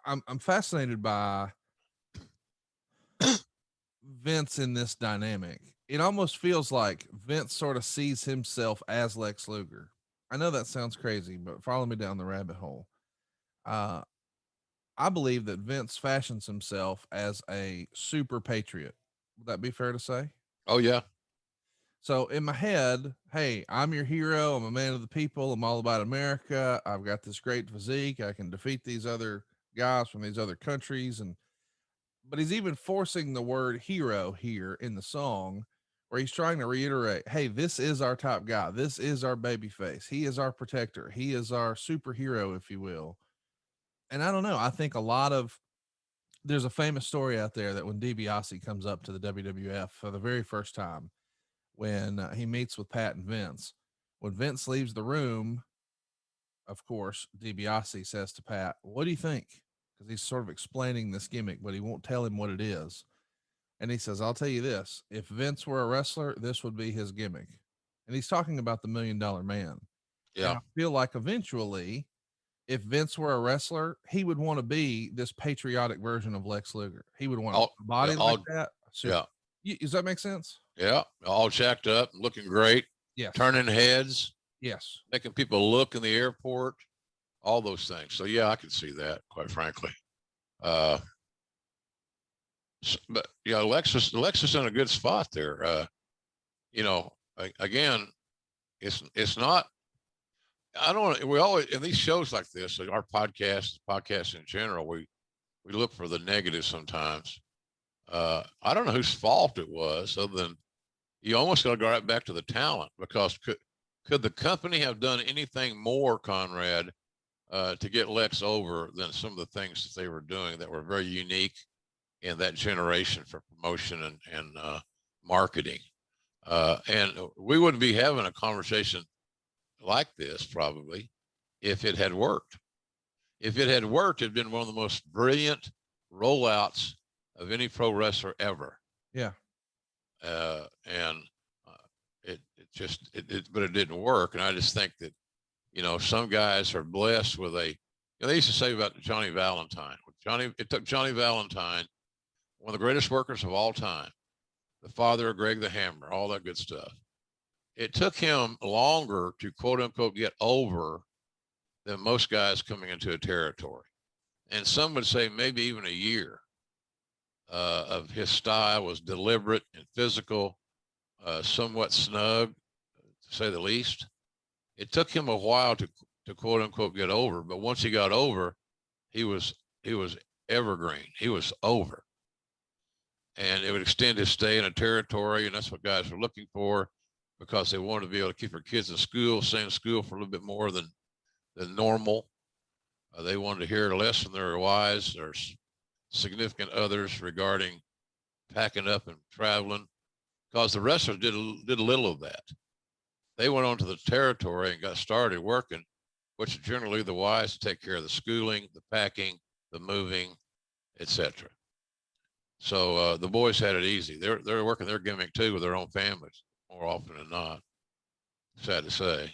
I'm fascinated by Vince in this dynamic. It almost feels like Vince sort of sees himself as Lex Luger. I know that sounds crazy, but follow me down the rabbit hole. Uh, I believe that Vince fashions himself as a super patriot. Would that be fair to say? Oh yeah. So in my head, hey, I'm your hero. I'm a man of the people. I'm all about America. I've got this great physique. I can defeat these other guys from these other countries. And but he's even forcing the word hero here in the song, where he's trying to reiterate, hey, this is our top guy. This is our baby face. He is our protector. He is our superhero, if you will. And I don't know. I think a lot of there's a famous story out there that when DiBiase comes up to the WWF for the very first time, when he meets with Pat and Vince, when Vince leaves the room, of course, DiBiase says to Pat, "What do you think?" Because he's sort of explaining this gimmick, but he won't tell him what it is. And he says, "I'll tell you this: if Vince were a wrestler, this would be his gimmick." And he's talking about the $1 Million Man. And Yeah. I feel like eventually, if Vince were a wrestler, he would want to be this patriotic version of Lex Luger. He would want All a yeah, body like all that. yeah. Does that make sense? Yeah. All jacked up, looking great, Yes. turning heads, Yes. making people look in the airport, all those things. So yeah, I can see that, quite frankly. Uh, but yeah, Alexis in a good spot there. You know, again, it's not. I don't. We always in these shows like this, like our podcasts in general, we look for the negative sometimes. I don't know whose fault it was, other than you almost got to go right back to the talent, because could the company have done anything more, Conrad, to get Lex over than some of the things that they were doing that were very unique in that generation for promotion and marketing? And we wouldn't be having a conversation like this probably if it had worked. If it had worked, it'd been one of the most brilliant rollouts of any pro wrestler ever. Yeah. And it just but it didn't work. And I just think that some guys are blessed with they used to say about Johnny Valentine. It took Johnny Valentine, one of the greatest workers of all time, the father of Greg the Hammer, all that good stuff. It took him longer to quote unquote get over than most guys coming into a territory. And some would say maybe even a year. Of his style was deliberate and physical, somewhat snug, to say the least. It took him a while to quote unquote get over, but once he got over, he was evergreen. He was over, and it would extend his stay in a territory, and that's what guys were looking for, because they wanted to be able to keep their kids in school, stay in school for a little bit more than normal. They wanted to hear less from their wives or significant others regarding packing up and traveling, because the wrestlers did a little of that. They went on to the territory and got started working, which generally the wives take care of the schooling, the packing, the moving, etc. So the boys had it easy. They're working their gimmick too with their own families more often than not. Sad to say.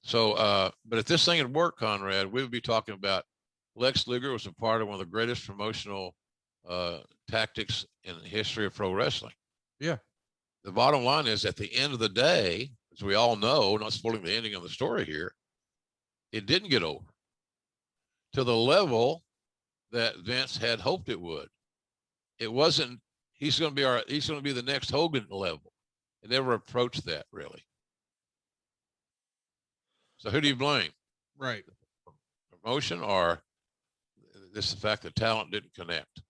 So, but if this thing had worked, Conrad, we would be talking about Lex Luger was a part of one of the greatest promotional tactics in the history of pro wrestling. Yeah. The bottom line is, at the end of the day, as we all know, not spoiling the ending of the story here, it didn't get over to the level that Vince had hoped it would. It wasn't. He's going to be the next Hogan level. It never approached that, really. So who do you blame? Right. Promotion, or this the fact that talent didn't connect?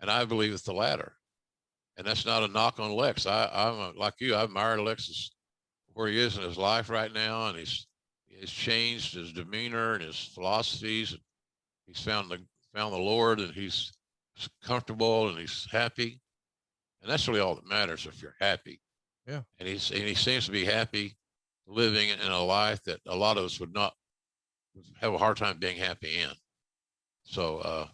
And I believe it's the latter. And that's not a knock on Lex. I'm like you. I admire Alexis where he is in his life right now, and he's changed his demeanor and his philosophies. He's found the Lord, and he's comfortable and he's happy, and that's really all that matters. If you're happy, Yeah. and he seems to be happy living in a life that a lot of us would not have a hard time being happy in. So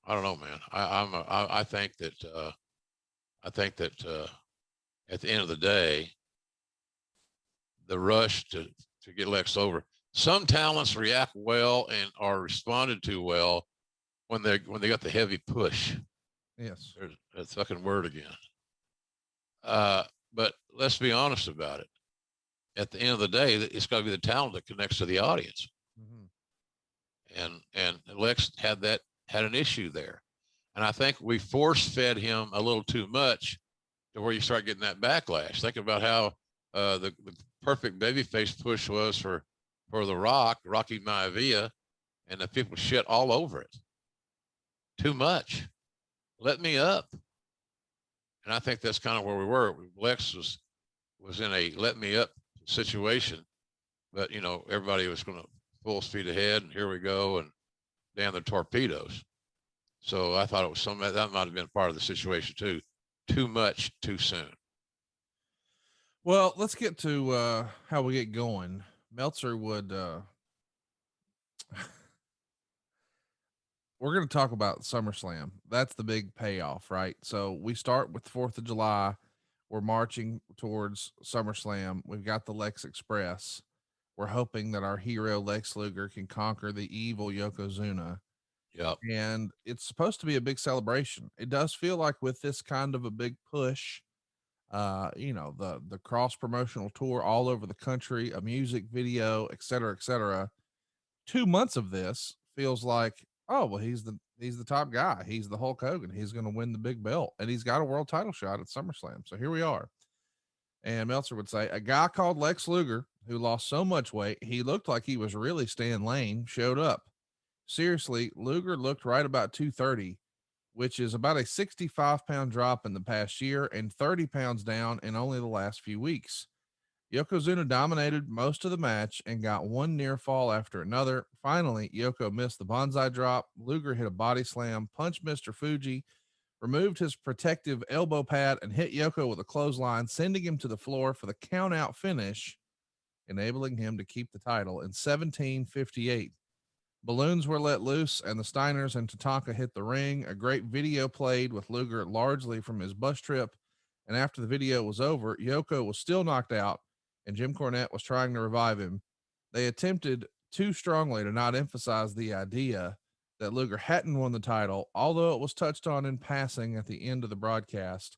I don't know, man. I think that at the end of the day, the rush to get Lex over, some talents react well and are responded to well when they got the heavy push. Yes. There's that fucking word again. But let's be honest about it. At the end of the day, it's got to be the talent that connects to the audience. And Lex had an issue there, and I think we force fed him a little too much to where you start getting that backlash. Think about how the perfect babyface push was for the Rocky Maivia, and the people shit all over it. Too much. Let me up. And I think that's kind of where we were. Lex was in a let me up situation, but you know, everybody was going to full speed ahead, and here we go, and damn the torpedoes. So I thought it was that might have been part of the situation too. Too much too soon. Well, let's get to how we get going. Meltzer would we're going to talk about SummerSlam. That's the big payoff, right? So we start with 4th of July. We're marching towards SummerSlam. We've got the Lex Express. We're hoping that our hero Lex Luger can conquer the evil Yokozuna. Yep. And it's supposed to be a big celebration. It does feel like with this kind of a big push, you know, the cross promotional tour all over the country, a music video, et cetera, 2 months of this feels like, oh, well, he's the top guy. He's the Hulk Hogan. He's going to win the big belt, and he's got a world title shot at SummerSlam. So here we are. And Meltzer would say a guy called Lex Luger, who lost so much weight, he looked like he was really staying lane, showed up. Seriously, Luger looked right about 230, which is about a 65-pound drop in the past year and 30 pounds down in only the last few weeks. Yokozuna dominated most of the match and got one near fall after another. Finally, Yoko missed the bonsai drop. Luger hit a body slam, punched Mr. Fuji, removed his protective elbow pad, and hit Yoko with a clothesline, sending him to the floor for the count-out finish, enabling him to keep the title in 17:58. Balloons were let loose, and the Steiners and Tatanka hit the ring. A great video played with Luger largely from his bus trip, and after the video was over, Yoko was still knocked out, and Jim Cornette was trying to revive him. They attempted too strongly to not emphasize the idea that Luger hadn't won the title, although it was touched on in passing at the end of the broadcast.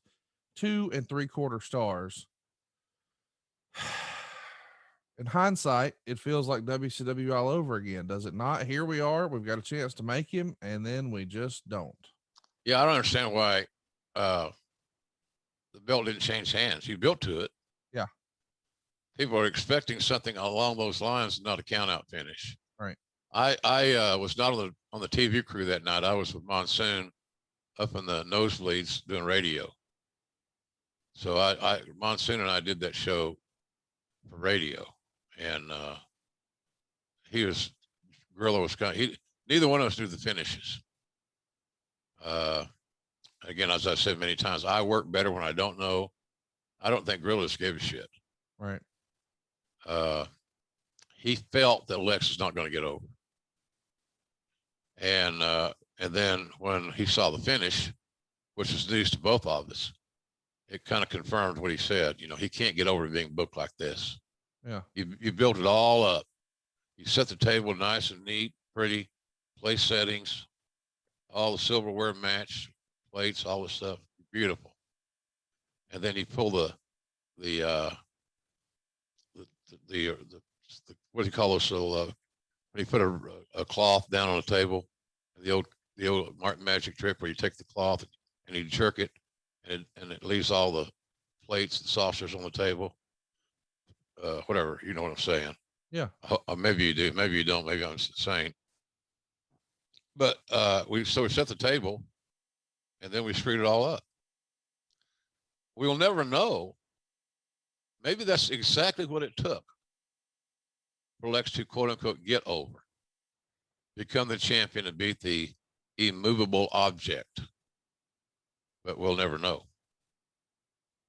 2 3/4 stars. In hindsight, it feels like WCW all over again, does it not? Here we are. We've got a chance to make him, and then we just don't. Yeah, I don't understand why the belt didn't change hands. You built to it. Yeah. People are expecting something along those lines, not a count-out finish. Right. I was not on the TV crew that night. I was with Monsoon up in the nosebleeds doing radio. So Monsoon and I did that show for radio, and Gorilla was neither one of us knew the finishes. Again, as I said many times, I work better when I don't know. I don't think Gorilla's gave a shit. Right. He felt that Lex was not going to get over. And then when he saw the finish, which was news to both of us, it kind of confirmed what he said. You know, he can't get over being booked like this. Yeah. You built it all up. You set the table nice and neat, pretty, place settings, all the silverware match, plates, all this stuff, beautiful. And then you pull the what do you call those? So when you put a cloth down on a table, the old Martin Magic trick where you take the cloth and you jerk it, and it leaves all the plates and saucers on the table. Whatever, you know what I'm saying? Yeah. Maybe you do, maybe you don't. Maybe I'm insane. But we set the table, and then we screwed it all up. We'll never know. Maybe that's exactly what it took for Lex to quote unquote get over, become the champion, and beat the immovable object. But we'll never know.